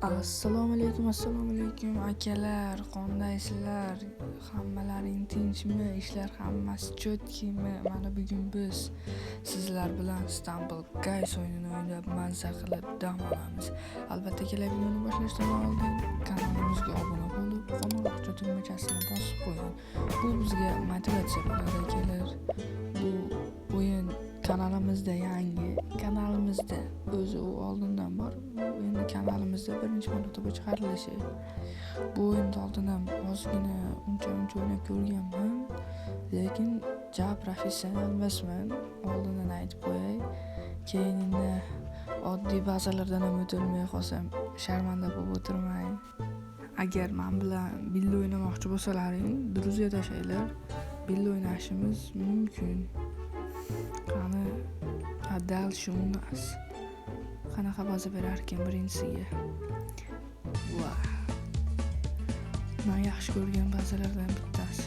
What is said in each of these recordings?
Assalomu alaykum akalar, qandaysizlar? Hammalaring tinchmi? Ishlar hammasi cho'tkimi? Mana bugun biz sizlar bilan Istanbul Guys o'yinini o'ynab mazza qilib dam olamiz. Albatta videoni boshlashdan oldin kanalimizga obuna bo'lib, qo'ng'iroqcha tugmachasini bosib qo'ying. Bu bizga motivatsiya beradi akalar. Bu o'yin kanalimizda yangi, kanalimizda o'zi u oldindan bor. Endi kanalimizda birinchi marotaba chiqarilishi. Bu o'yinni oldin ham ozgina uncha o'ynab ko'rganman, lekin professional emasman. Oldindan aytib qo'yay. Keyin endi oddiy bazalardan ham o'tilmay qolsam sharmanda bo'lib o'tirmang. Agar men bilan birga o'ynamoqchi bo'lsalaring, druziya tashlaylar. Birga o'ynashimiz mumkin. Qani dальше у нас. Qanaqa baza berar ekan birinchisiga? Men yaxshi ko'rgan bazalardan bittasi.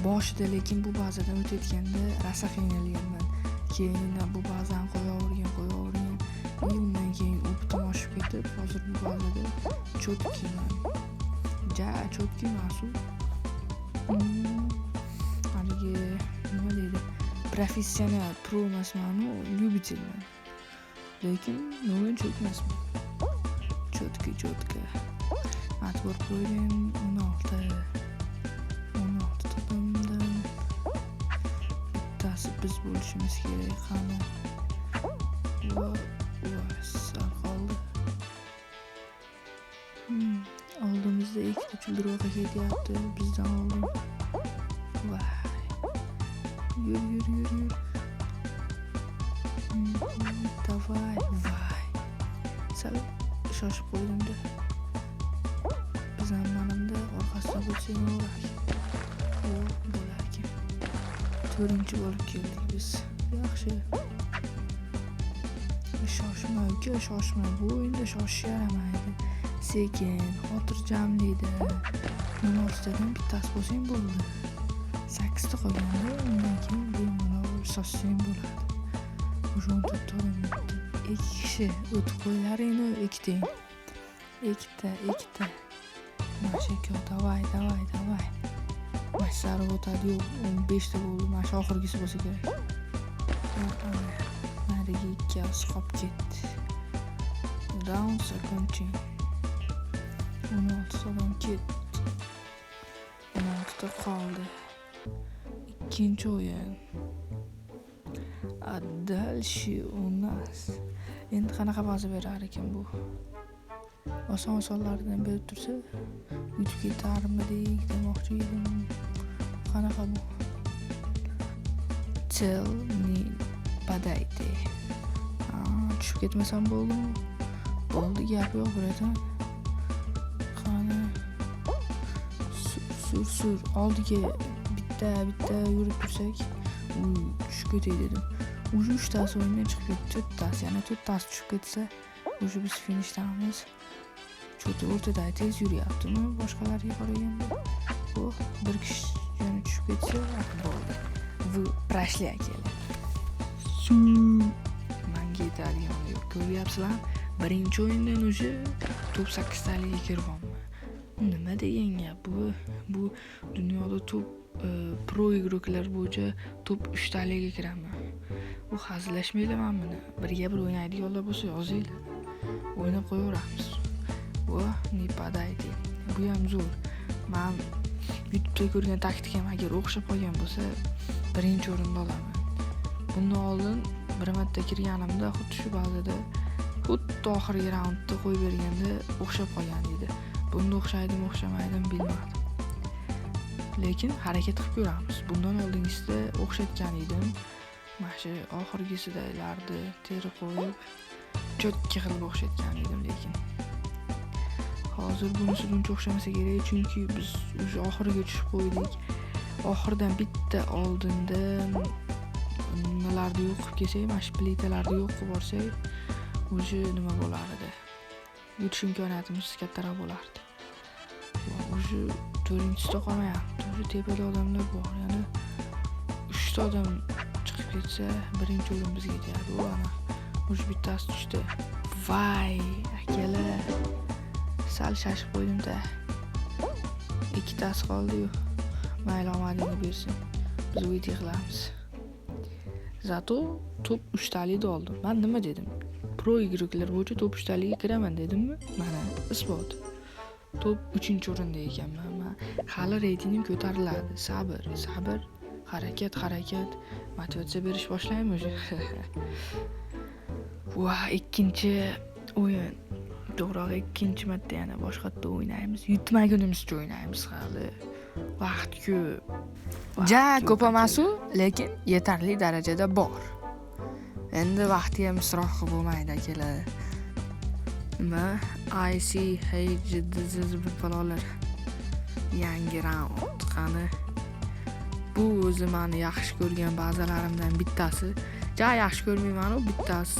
Boshida lekin bu bazadan o'tayotganda rosa qiynalganman. Keyin bu bazani qo'yavergan. Undan keyin o'pitim oshib ketib, hozir bu bazada cho'tkiman. Cho'tki mas'ul. Haligi nima deydi? Professional pro emasman-u, lyubitelman. Lekin men cho'tmasman. Cho'tka. Atbor qo'ygan 16 topimdan bittasi biz bo'lishimiz kerak. Qani. Sal qoldi. Oldimizda ikkita chuldiroq ketyapti bizdan oldin. Yur. Davay. Sal shoshib qo'ydim-da. Biz ham manimda orqasida bo'lsang bo'larkan. 4-chi bo'lib keldik biz. Yaxshi. Shoshma. Bu o'yinda shoshish yaramaydi. Sekin, xotirjamlikda. 16tadan bittasi bo'lsang bo'ldi. 8ta qolganda undan keyin bemalol shoshsang bo'ladi. O'sha to'g'ri. 2 kishi o'tib qo'ylaringni ekiting. Ikkita. Mashaka, davay. Mashsari o'tadi yo'q, 15ta bo'ldi. Mash oxirgisi bo'lsa kerak. Nariga ikkasi qolib ketdi. Down second. 16tadan ketdi. 16ta qoldi. Ikkinchi o'yin. Dальше у нас. Endi qanaqa baza berar ekan bu? Oson-osonlardan berib tursa, yutib ketarmidek demoqchi edim. Qanaqa bu? Tell me подайте. Tushib ketmasam bo'ldimi? Bo'ldi, gap yo'q buradan. Qani. Sur. Oldiga bitta yurib tursak, tushib ketay dedim. Уже 3tasi o'yindan chiqib ketdi, 4tasi, yana 4tasi tushib ketsa, уже biz finishdamiz. Cho'ti o'rtada tez yuryaptimi boshqalarga qaraganda? Bu bir kishi yana tushib ketsa, bo'ldi. Вы прошли akalar. Menga yetadigan yo'q. Ko'ryapsizlar? Birinchi o'yindan уже top 8taliga kirganman. Nima degan gap bu? Bu dunyoda top pro igroklar bo'yicha top 3taliga kiraman. Bu hazillashmayman buni. Birga bir o'ynaydiganlar bo'lsa yozinglar. O'ynab qo'yaveramiz. Ne подайте. Bu ham zo'r. Men YouTube'da ko'rgan taktikam agar o'xshab qolgan bo'lsa, birinchi o'rinda olaman. Bundan oldin bir marta kirganimda xuddi shu bazada, xuddi oxirgi raundda qo'yib berganda o'xshab qolgan edi. Bunda o'xshamaydimi bilmadim. Lekin harakat qilib ko'ramiz. Bundan oldingisida o'xshatgan edim. Mana shu oxirgisidalarni teri qo'yib cho'tka qilib o'xshatgan edim, lekin hozir bunisi uncha o'xshamasa kerak, chunki biz o'sha oxiriga tushib qo'ydik. Oxirdan bitta oldindan nimalarni yo'q qilib kelsak, mana shu plitalarni yo'q qilib borsak, o'sha nima bo'lar edi? Yutish imkoniyatimiz kattaroq bo'lardi. O'sha 4-chisida qolmayapti. O'sha tepada odamlar bor. Yana 3ta odam chiqib ketsa, birinchi o'rin bizga tegadi. O'sha bittasi tushdi. Vay, akalar. sal shashib qo'ydim-da. Ikkitasi qoldi-yu. Mayli omadingni bersin. Biz uyda qilamiz. Zato top 3 talikni oldim. Men nima dedim? Pro игрокlar bo'yicha top 3 talikka kiraman dedimmi? Mana isbot. Top 3-o'rinda ekanman. Men hali reytingim ko'tariladi. Sabr. Harakat. Motivatsiya berish boshlaymiz. Va ikkinchi o'yin. To'g'ri, ikkinchi marta yana boshqatda o'ynaymiz. Yutmagunimizcha o'ynaymiz hali. Vaqt ko'p. Ko'p emas-u, lekin yetarli darajada bor. Endi vaqti ham isrof qilib bo'lmaydi akalar. Nima? ICHDZ balolar. Yangi raund qani. Bu o'zi meni yaxshi ko'rgan ba'zilarimdan bittasi. Yaxshi ko'rmayman-u, bittasi.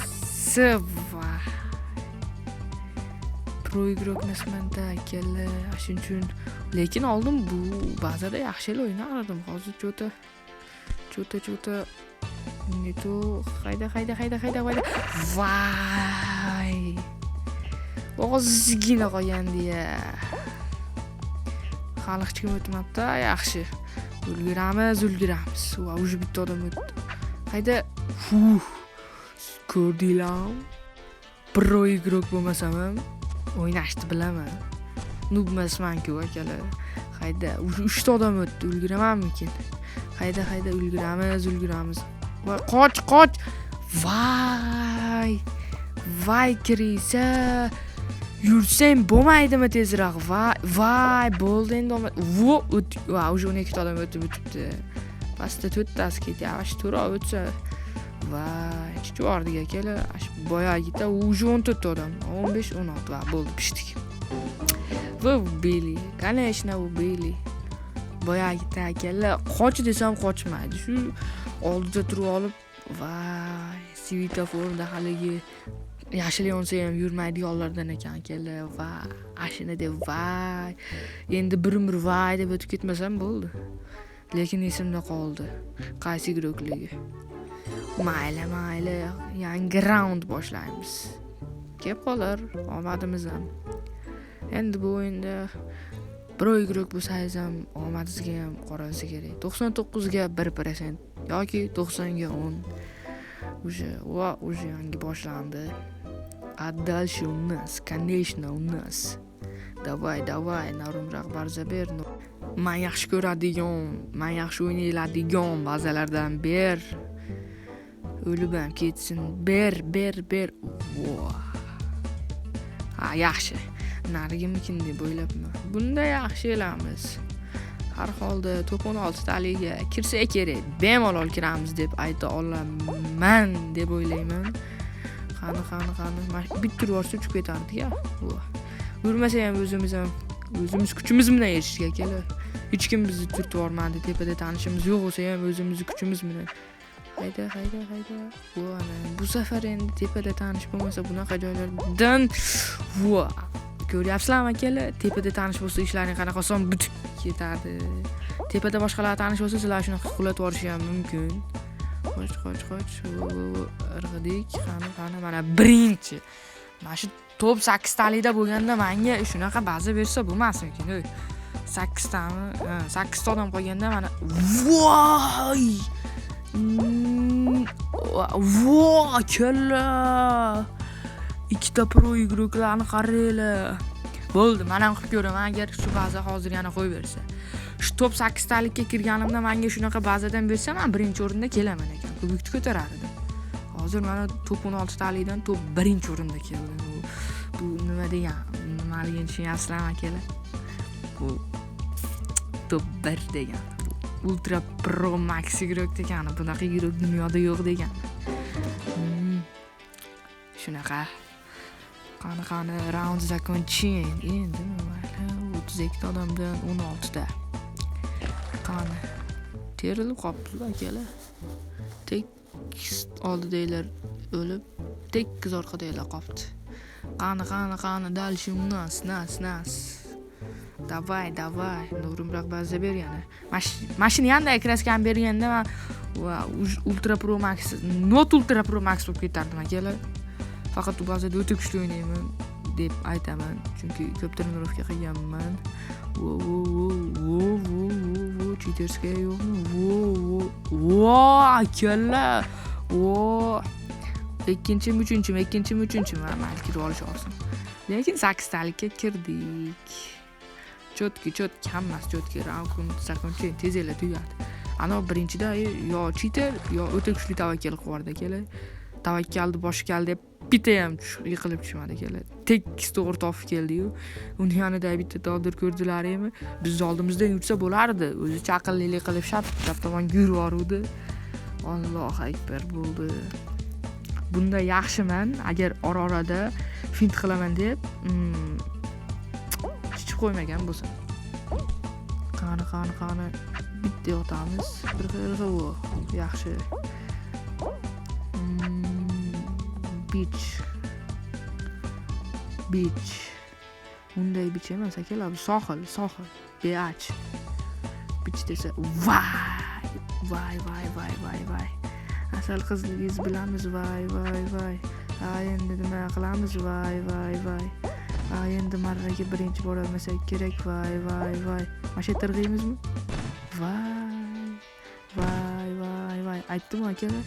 Pro игрок emasman-da akalar. Shuning uchun lekin oldin bu ba'zida yaxshi o'ynardim. Hozir cho'ta neto hayda. Voy! Ozgina qolgandi-ya. Hali hech kim o'tmabdi, yaxshi. Ulguramiz. Va уже bitta odam o'tdi. Hayda. Ko'rdinglar? Pro игрок bo'lmasam ham o'ynashni bilaman. Noob emasman-ku akalar. Hayda, 3 ta odam o'tdi. Ulguramanmikin? Hayda, ulguramiz. Voy, qoch. Voy, kirisa. Yursang bo'lmaydimi tezroq? Voy, bo'ldi endi. Va, уже 12 ta odam o'tibdi. Pastda 4 tasi ketyapti. To'ra o'tsa. Voy, chiqardik akalar. Boyagida уже 14 ta odam. 15, 16 va bo'ldi, pishdik. Вы убили. Конечно, убили. Boyagida akalar, qoch desam qochmaydi. Shu oldida turib olib, voy, svetoforda haligi yashil yonsa ham yurmaydiganlardan ekan akalar. Va, ashina deb voy. Endi bir voy deb o'tib ketmasam bo'ldi. Lekin esimda qoldi. Qaysi guruhligi? Mayli. Yangi raund boshlaymiz. Kelib qolar, omadimiz ham. Endi bu o'yinda Pro игрок bo'lsangiz ham omadingizga ham qaralsa kerak. 99 ga 1% yoki 90 ga 10. Уже yangi boshlandi. А дальше у нас, конечно, у нас. Давай, narumroq barza ber. Men yaxshi ko'radigan, men yaxshi o'ynaydigan bazalardan ber. O'lib ham ketsin. Ber. Yaxshi. Narigimikin deb o'ylabman. Bunda yaxshi elamiz. Har holda top 16 taliga kirsa kerak. Bemalol kiramiz deb ayta olaman deb o'ylayman. Qani. Bitta ursa uchib ketardik-ya. Urmasa ham o'zimiz kuchimiz bilan erishishga kelar. Hech kim bizni turtib yormadi. Tepada tanishimiz yo'q bo'lsa ham o'zimiz kuchimiz bilan. Hayda. Bu safar endi tepada tanish bo'lmasa bunaqa joylardan ko'ryapsizlarmi akalar? Tepada tanish bo'lsa ishlaring qanaqa oson bitib ketadi. Tepada boshqalar tanish bo'lsa sizlar shuni qo'llatib yuborish ham mumkin. Qoch. Irg'idik. Qani. Mana birinchi. Mana shu top 8 talikda bo'lganda menga shunaqa baza bersa bo'lmasmikin? 8 tami? 8 ta odam qolganda mana voy! Kalla! Ikkita pro игрокlarni qaranglar. Bo'ldi, men ham qilib ko'raman agar shu baza hozir yana qo'yib bersa. Shu top 8 talikka kirganimda menga shunaqa bazadan bersa, men birinchi o'rinda kelaman ekan. Ko'pikni ko'tarardi. Hozir mana top 16 talikdan top 1-o'rinda keldi. Bu nima degan? Nimaligini tushunyapsizlarmi akalar? Bu top 1 degan. Ultra Pro Max игрок degan. Bunaqa игрок dunyoda yo'q degan. Shunaqa. Qani round закончен. Endi mayli 32 odamdan 16 ta. Qani. Terilib qopti akalar. Tekis oldidaylar o'lib, tekis orqadaylar qopti. Qani, dальше у нас, нас. Давай. Nurumroq baza ber yana. Mashina yanda kraskan berganda men Ultra Pro Max, Not Ultra Pro Max bo'lib ketardim akalar. Faqat bu bazada o'ta kuchli o'ynayman deb aytaman, chunki ko'p trenirovka qilganman. Cheaterska yo'qmi? Akalla. Ikkinchimi, uchinchimi mayli kirib olishsin. Lekin 8 talikka kirdik. Chotki, hammasi chotki. Raund sakon tezela tugadi. Ana birinchida yo cheater, yo o'ta kuchli tavakkal qilib kelar. Tavakkalni boshqa deb bitta ham yiqilib tushmadi kelar. Tekis to'g'ri topib keldi-yu. Uni yonida bitta dovdir ko'rdilarmi? Biz oldimizdan yursa bo'lardi. O'zi chaqillik qilib chap tomonga yurib boruvdi. Allohu akbar bo'ldi. Bunda yaxshiman, agar orada fint qilaman deb hech qo'ymagan bo'lsa. Qani bitta yotamiz. Bir yaxshi. Beach. Unday beach emas, akalar, sohil. Beach. Beach desa, vay. Asal qizligingiz bilamiz, vay. Endi nima qilamiz, vay. Endi marraga birinchi borolmasak kerak, vay. Mana shu tirg'aymizmi? Vay. Aytdim akalar.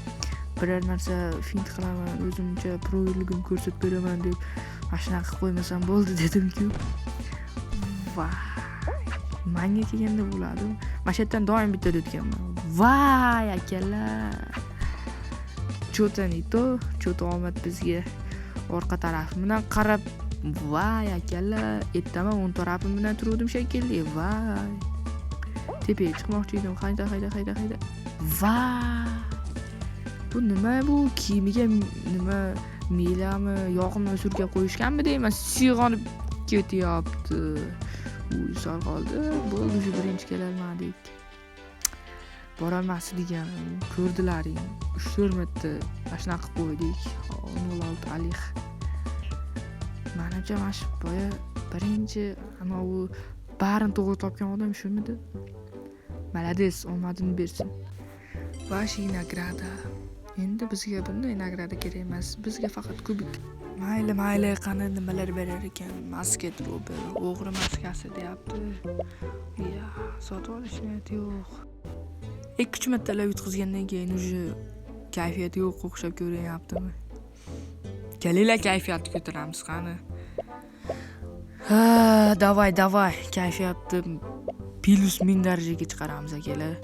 Biror narsa fint qilaman, o'zimcha pro'yligim ko'rsatib beraman deb mana shunaqa qilib qo'ymasam bo'ldi dedim-ku. Menga kelganda bo'ladi. Mana shu yerdan doim bitta o'tganman. Vay akalar. Cho'ta omad bizga orqa tarafim bilan qarab, vay akalar, ertaman o'ng tarafim bilan turuvdim shekilli. Vay. Tepaga chiqmoqchi edim. Hayda. Vay. Bu nima bu? Kiyimiga nima milami, yog'imni surkab qo'yishganmi deyman, siyg'onib ketyapti. Sal qoldi. Bo'ldi, shu birinchi kelolmadik. Borolmas degan ko'rdilaring. 3-4 marta shunaqa qo'ydik. 06 alih. Menimcha mana shu boya birinchi anavi barini to'g'ri topgan odam shumidi? Malades, omadini bersin. Vashi nagrada. Endi bizga bunday nagrada kerak emas. Bizga faqat kubik. Mayli, qani nimalar berar ekan? Masket ro'ber, o'g'ri maskasi deyapti. Sotib olish niyati yo'q. 2-3 martalab yutqizgandan keyin uje kayfiyati yo'q o'xshab ko'rinyaptimi? Kelinglar kayfiyatni ko'taramiz qani. Davay, kayfiyatni plus 1000 darajaga chiqaramiz akalar.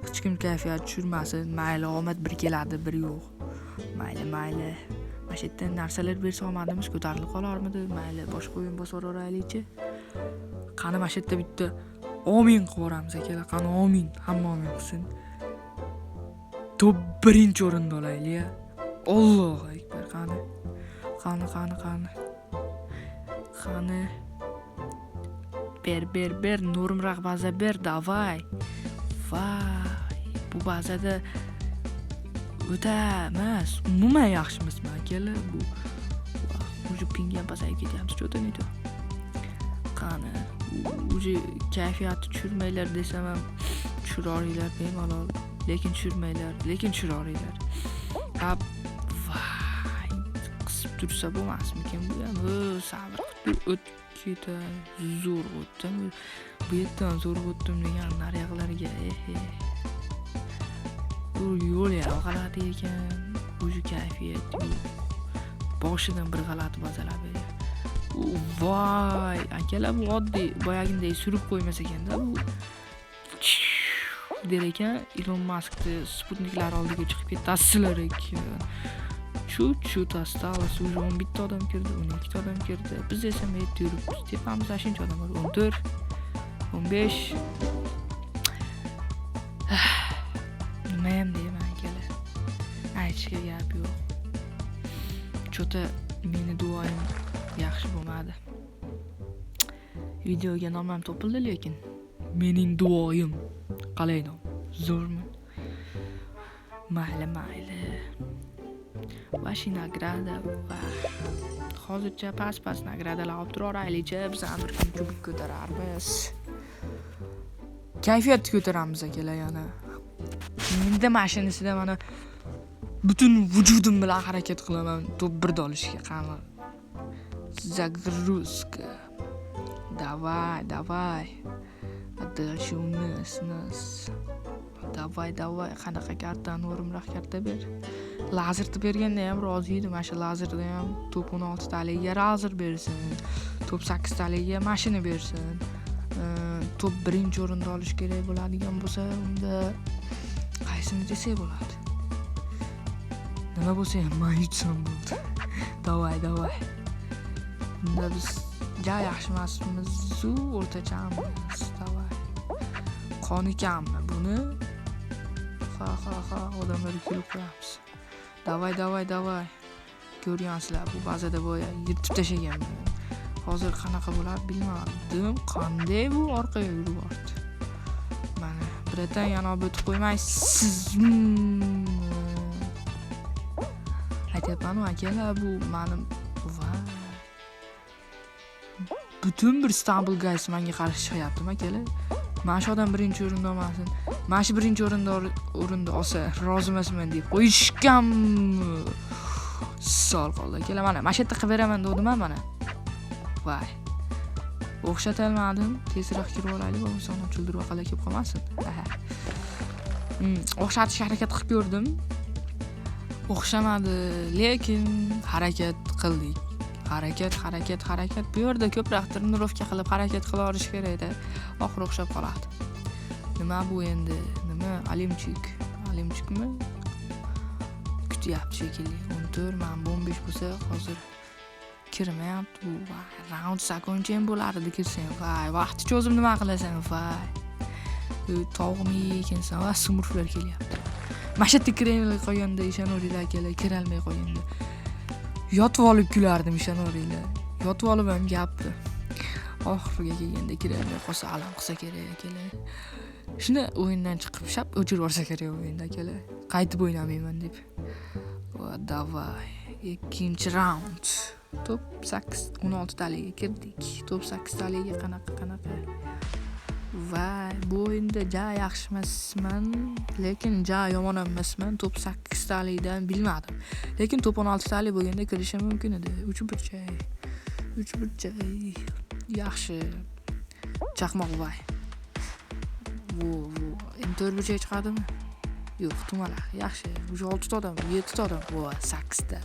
Hech kim kayfiyat tushirmasin. Mayli, omad bir keladi, bir yo'q. Mayli. Mana shu yerdan narsalar bersa omadimiz ko'tarilib qolarmidi? Mayli, boshqa o'yin bosib o'raylikchi. Qani mana shu yerda bitta omin qilib o'ramiz akalar. Qani omin, hamma omin qilsin. Top birinchi o'rinda olaylik. Allohu akbar, qani. Ber, normroq baza ber, davay. Vay, bu bazada o'ta emas, umuman yaxshi emasmi akalar? Bu uje pinga pasayib ketyapmiz, cho'tanaydi. Qani, uje kayfiyatni tushirmaylar desam ham tushiroringlar bemalol, lekin tushiroringlar. Vay, qisib tursa bo'lmasmikin bu ham? Sabr qilib ketdi, zo'r o'tdim. Bu yerdan zo'r o'tdim degan naryoqlarga, Bu yo'l ham g'alati ekan. Bu kayfiyat. Boshidan bir g'alati bazalab bergan. Voy, akalar, bu oddiy boyaginday surib qo'ymas ekanda bu. Der ekan, Elon Muskni Sputniklar oldiga chiqib ketasizlar ekan. Chu tasdala suje 11 ta odam kirdi, 12 ta odam kirdi. Biz esa metda yuribmiz. Tepamizda shuncha odam bor. 14, 15. Nima ham deyman akalar. Aytishga gap yo'q. Cho'ta meni duoyim yaxshi bo'lmadi. Videoga nom ham topildi, lekin mening duoyim qalay nom? Zo'rmi? Mayli. Vashi nagrada va hozircha pas nagradalar olib turaylikchi, biz ham bir kun kubik ko'tararmiz. Kayfiyatni ko'taramiz akalar yana. Endi mashinasida mana butun vujudim bilan harakat qilaman top 1 olishga. Qani загрузка. Давай. Дальше вниз. Давай. Qanaqa kartani o'rimroq karta ber. Lazerni berganda ham rozi edim. Mana shu lazerda ham top 16 taliga lazer bersin. Top 8 taliga mashina bersin. Top birinchi o'rinda olish kerak bo'ladigan bo'lsa, unda qaysini desak bo'ladi? Nima bo'lsa ham men yutsam bo'ldi. Davay. Bunda biz ja yaxshi emasmiz, o'rtachamiz. Davay. Qon ekanmi buni? Ha, odamlarga kulib qo'yamiz. Davay. Ko'rgansizlar, bu bazada boya yirtib tashaganman. Hozir qanaqa bo'lar bilmadim. Qanday bu orqaga yurib bordi. Mana biratan yana o'tib qo'ymaysiz. Aytyapman, akalar, bu mening butun bir Istanbul guys menga qarshi chiqyaptimi, akalar? Mana shu odam birinchi o'rinda olmasin. Mana shu birinchi o'rinda olsa, rozi emasman deb qo'yishganmi? Sol qoldi. Akalar, mana shu yerda qilib beraman dedim mana. Voy. O'xshatalmadim. Tezroq kirib olaylik, bo'lmasa uni chuldirib qala kelib qolmasin. O'xshatishga harakat qilib ko'rdim. O'xshamadi, lekin harakat qildik. Harakat. Bu yerda ko'proq trenirovka qilib harakat qila olish kerak-da. Oxir o'xshab qoladi. Nima bu endi? Nima? Alimchikmi? Kutyapti shekilli. 14, men 15 bo'lsa, hozir kirmayapti. Round sakonchen bo'lardi kirsam. Voy, vaqt cho'zib nima qilasan? Voy. Tog'mi ekansan, va sumurlar kelyapti. Mashatti kiraylik qo'yganda ishonorilar akalar, kirolmay qo'yganda. Yotib olib kulardim ishonorilar. Yotib olib ham gapni. Oxiriga kelganda kirolmay qolsa alam qilsa kerak akalar. Shuni o'yindan chiqib shap o'chirib yuborsa kerak o'yinda akalar. Qaytib o'ynamayman deb. Va davay. Ikkinchi raund. Top 16 taliga kirdik. Top 8 taliga qanaqa. Voy, bu o'yinda ja yaxshi emasman, lekin ja yomon emasman. Top 8 talikdan bilmadim. Lekin top 16 talik bo'lganda kirishim mumkin edi. 3 burchak. Yaxshi. Chaqmoq voy. Endi 4 burchak chiqadimi? Yo'q, tumalar. Yaxshi. Уже 6 ta odam, 7 ta odam. Voy, 8 ta.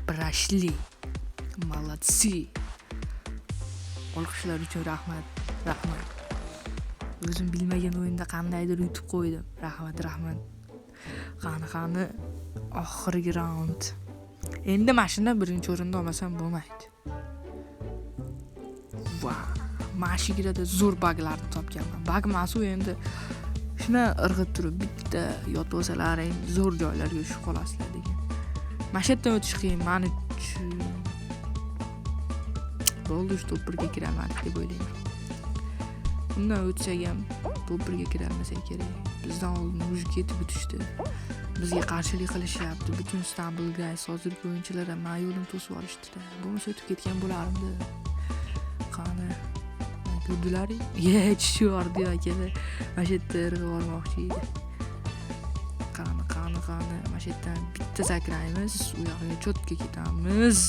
Pрошли. Молодцы. Olqishlar uchun rahmat. O'zim bilmagan o'yinda qandaydir yutib qo'ydim. Rahmat. Qani oxirgi raund. Endi mashina birinchi o'rinda olmasam bo'lmaydi. Voy, mashinada zo'r baglarni topganman. Bag emas u endi. Shuna irg'ib turib bitta yotib olsalaring zo'r joylarga tushib qolasizlar degan. Mashindan o'tish qiyin men uchun. Bo'ldi, top 1ga kiraman deb o'ylayman. Bundan o'tsak ham top 1ga kirolmasak kerak. Bizdan oldin mujik ketib o'tishdi. Bizga qarshilik qilishyapti. Butun Istanbul guys hozirgi o'yinchilar ham men yo'lim to'sib olishdi-da. Bo'lmasa o'tib ketgan bo'lardi. Qani ko'rdilar? Yetishyordi akalar. Mana shu yerda bormoqchi edi. Qani. Mana shu yerdan bitta sakraymiz, u yoqqa cho'tga ketamiz.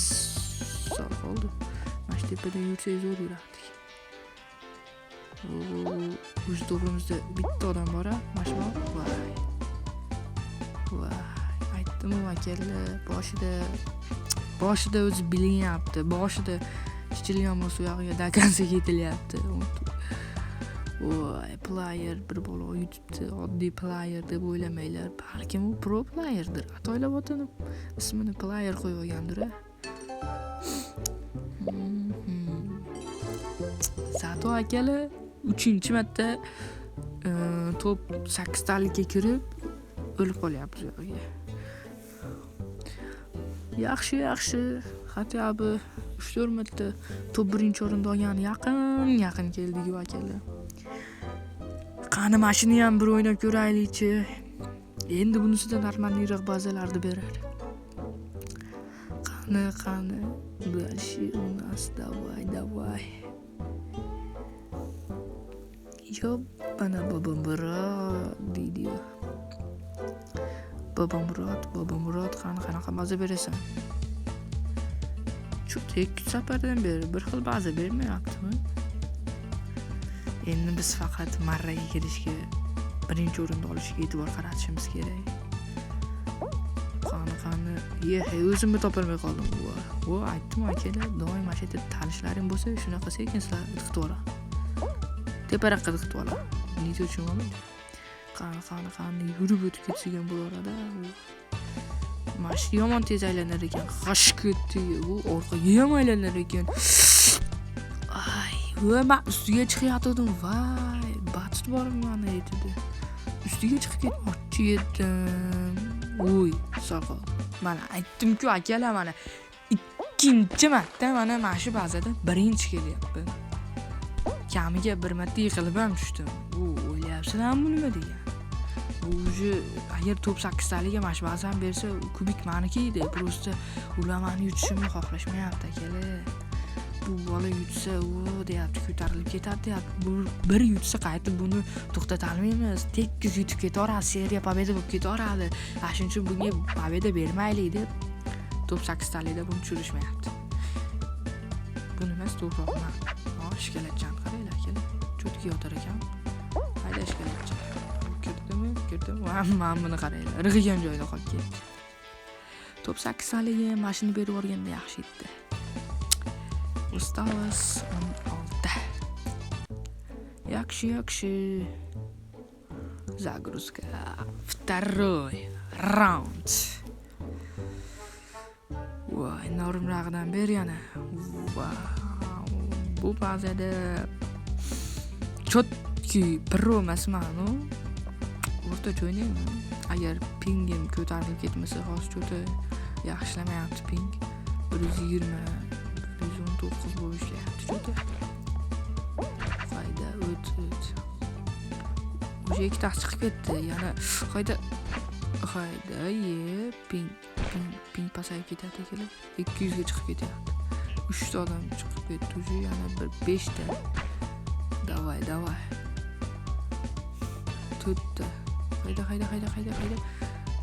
Sal qoldi. Mana shu tepada yursak zo'r yurardik. O'z to'g'rimizda bitta odam bor-a, mashina. Voy. Aytdim akalar, boshida o'zi bilinyapti. Boshida chichilgan bo'lsa u yoqqa dakansa ketilyapti. Voy, player bir bola yutibdi. Oddiy player deb o'ylamanglar. Balkim u pro playerdir. Atoylab o'tinib ismini player qo'yib olgandir-a. Zato akalar 3-marta top 8 talikka kirib o'lib qolyapti u yoqqa. Yaxshi. Hatto 3-4 marta top 1-o'rinda olgan yaqin keldik akalar. Qani mashina ham bir o'ynab ko'raylikchi. Endi bunisidan normalniroq bazalarni berar. Qani. Dальше у нас давай. Ёбана Bobomurod deydi. Bobomurod, qanaqa baza berasan? 2 safardan beri bir xil baza bermayaptimi? Endi biz faqat marraga kirishga, birinchi o'rinda olishga e'tibor qaratishimiz kerak. Qani, o'zimni topolmay qoldim. Aytdim akalar, doim mana shu yerda tanishlaring bo'lsa, shunaqa sekin sizlar tiqib ola. Teparoqqa tiqib ola. Nega tushunmayman? Qani yurib o'tib ketgan bo'larada. Mashina yomon tez aylanar ekan. G'ash ketdi. U orqaga ham aylanar ekan. Men ustiga chiqayotgandim. Voy, batut borim mana aytdi. Ustiga chiqib ketmoqchi edim. Soqol. Mana aytdim-ku akalar, mana ikkinchi marta mana shu bazada birinchi kelyapman. Kamiga bir marta yiqilib ham tushdim. O'ylayapsizlarmi nima degan? Agar top 8 taliga mana shu bazani bersa, kubik meniki edi. Просто ular meni yutishimni xohlashmayapti akalar. Bu bola yutsa, deyapti, ko'tarilib ketadi deyapti. Bir yutsa qaytib buni to'xtata olmaymiz. Tekis yutib ketaveradi, seriya pobeda bo'lib ketaveradi. Shuning uchun bunga pobeda bermaylik deb top 8 talikda buni tushirishmayapti. Bu nima to'g'ri? Ishkalatchan qaranglar akalar. Cho'tga yotar ekan. Hayda ishkalatchan. Kirdim. Men buni qaranglar. Rig'igan joyda qolib ketdi. Top 8 taliga mashina berib yuborganda yaxshi edi. Осталось 16. Yaxshi. Загрузка. Второй раунд. Voy, normraqdan ber yana. Bu bazada chotki pro emasman-ku. O'rtacha o'ynayman. Agar pingim ko'tarilib ketmasa, hozir cho'ta yaxshilamayapti ping. 120 119 bo'lib ishlayapti cho'ta. Qayda o't. O'sha ikkitasi chiqib ketdi. Yana qayda ping pasayib ketadi ekan. 200 ga chiqib ketyapti. 3 ta odam chiqib ketdi. O'sha yana bir 5 ta. Davay. To'rtta. Hayda.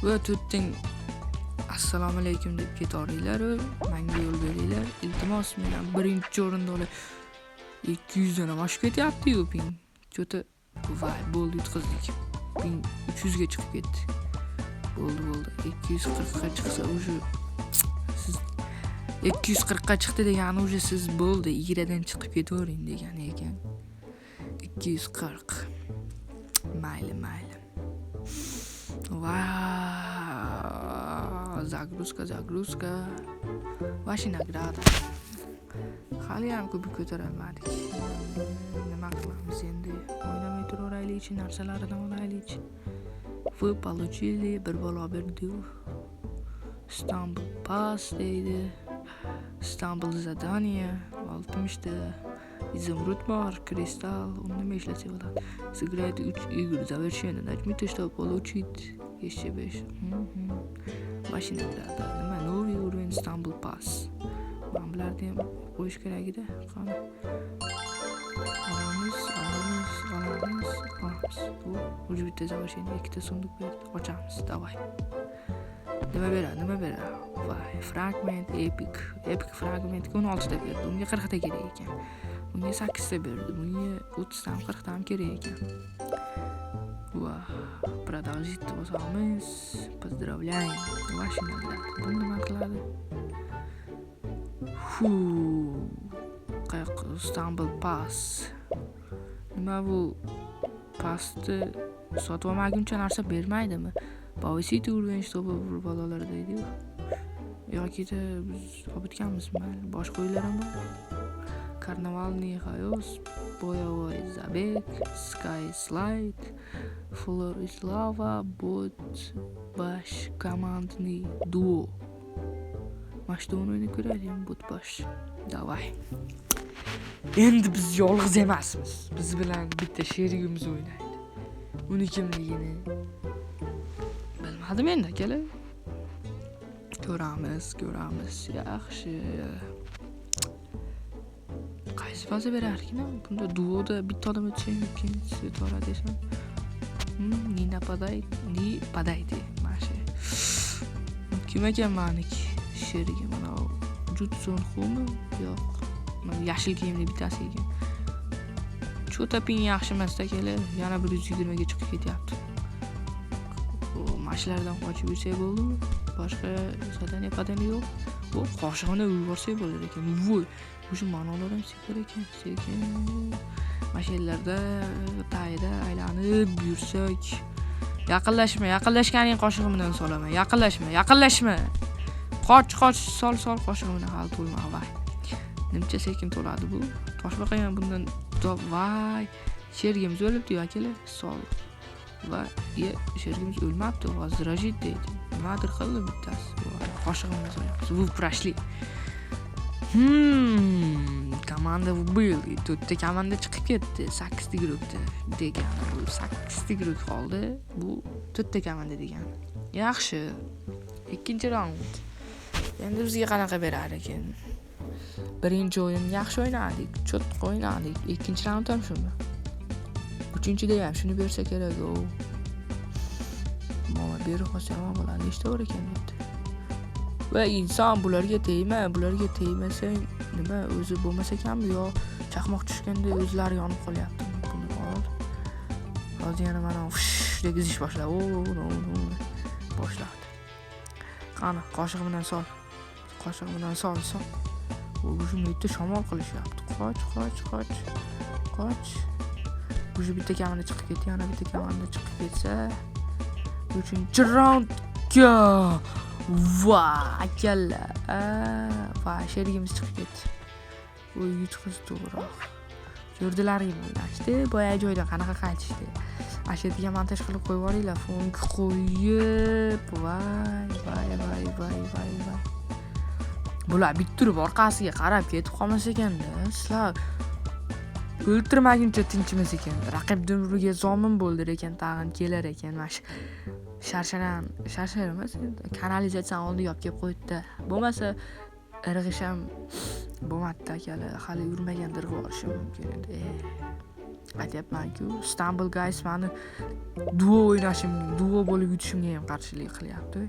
Va to'rtting assalomu alaykum deb ketaveringlar. Menga yo'l beringlar. Iltimos, men birinchi o'rinda olib 200 dan ham oshib ketyapti-yu ping. Cho'ta voy, bo'ldi yutqizdik. Ping 300 ga chiqib ketdi. Bo'ldi. 240 ga chiqsa o'sha siz 240 ga chiqdi degani o'sha siz bo'ldi, igradan chiqib ketavering degani ekan. 240. Mayli. Wow, загрузка. Ваши награды. Hali ham kubik ko'tarolmadik. Nima qilamiz endi? O'ynamay turaveraylik, narsalardan olaylik. Вы получили bir balo berdi. Istanbul Pass deydi. Istanbul задание 60 ta. Изумруд бар, кристалл, нima ishlatsa bo'ladi. Сыграйте 3 игр, завершение. Нажмите, чтобы получить еще 5. Ваши награды. Nima новый уровень Istanbul Pass. Men bularni ham qo'yish kerak edi. Qani. Olamiz. Bu уже bitta завершение, ikkita sunduq berdi. Ochamiz, davay. Nima beradi? Voy, fragment epic fragment 16 ta berdi. Unga 40 ta kerak ekan. Bunga 8 ta berdi. Bunga 30 ta, 40 ta ham kerak ekan. Voy, продолжить bosamiz. Поздравляем. Ваши награды. Bu nima qiladi? Istanbul Pass. Nima bu? Passni sotib olmaguncha narsa bermaydimi? Повысить уровень, чтобы bolalar deydi-ku. Yoki biz o'tganmizmi? Boshqa o'yinlar ham bor. Karnavalniy hayos, boyavoy zabeg, sky slide, floor is lava, bot bash komandniy duo. Mashtoni o'ynab ko'raylik, bot bash. Davay. Endi biz yolg'iz emasmiz. Biz bilan bitta sherigimiz o'ynaydi. Uni kimligini bilmadim endi akalar. Ko'ramiz. Yaxshi. Qaysi faza berar ekan? Bunda duoda bitta odam o'tsa, ikkinchisi to'g'ri desam. Ni padaydi. Masha. Kim ekan meniki? Sherigi mana Jutsunxumi? Yo'q. Mana yashil kiyimli bittasi ekan. Chotaping yaxshi emas-da kela, yana 120 ga chiqib ketyapti. Bu mashlardan qochib yursak bo'ldimi? Boshqa zadaniya padani yo'q. Bu qoshig'ini yuborsak bo'lar ekan. Voy, o'sha ma'nolar ham sekin ekan, sekin. Mashinlarda tayida aylanib yursak. Yaqinlashganing qoshig'i bilan solaman. Yaqinlashma. Qoch, sol qoshig'i bilan hal to'lma, vay. Nimcha sekin to'ladi bu. Toshbaqa ham bundan vay. Shergimiz o'libdi-yu akalar. Sol. Va shergimiz o'lmabdi, vazirajit deydi. Nimadir qildi bittasi. Qoshig'i bilan solyapmiz. Bu pрошли. Komanda был. To'rtta komanda chiqib ketdi 8 guruhda degani. Bu 8 guruh qoldi. Bu to'rtta komanda degani. Yaxshi. Ikkinchi raund. Endi bizga qanaqa berar ekan? Birinchi o'yin yaxshi o'ynadik, cho'tqa o'ynadik. Ikkinchi raund ham shumi? Uchinchida ham shuni bersa kerak-ku. Mana beri qolsa ham bo'ladi. Nechta bor ekan bu yerda? Va inson bularga tegmasang nima o'zi bo'lmas ekanmi yo chaqmoq tushganda o'zlari yonib qolyapti. Buni ol. Hozir yana mana deb izish boshladi. Boshladi. Qani, qoshiq bilan sol. O'sha yerda shamol qilishyapti. Qoch. O'sha bitta kamanda chiqib ketdi, yana bitta kamanda chiqib ketsa, 3-raundga va akalla. Va sherigimiz chiqib ketdi. U yutqiz to'g'roq. Ko'rdilaringmi o'ynashdi? Boya joydan qanaqa qaytishdi? Ashetiga montaj qilib qo'yib yuboringlar, funk qo'yib. Vay. Bular bittirib orqasiga qarab ketib qolmas ekanda. Sizlar o'ltirmaguncha tinchimas ekan. Raqib dumriga zomin bo'ldi ekan, tag'in kelar ekan. Mana sharshar emas, kanalizatsiyani oldiga olib kelib qo'ydi-da. Bo'lmasa irg'ish ham bo'lmadi akalar. Hali yurmagandir bo'lishi mumkin edi. Aytyapman-ku, Istanbul Guys meni duo bo'lib yutishimga ham qarshilik qilyapti.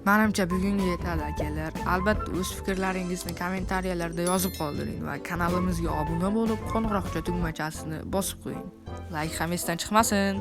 Menimcha bugunga yetadi akalar. Albatta o'z fikrlaringizni kommentariyalarda yozib qoldiring va kanalimizga obuna bo'lib, qo'ng'iroqcha tugmachasini bosib qo'ying. Like ham esdan chiqmasin.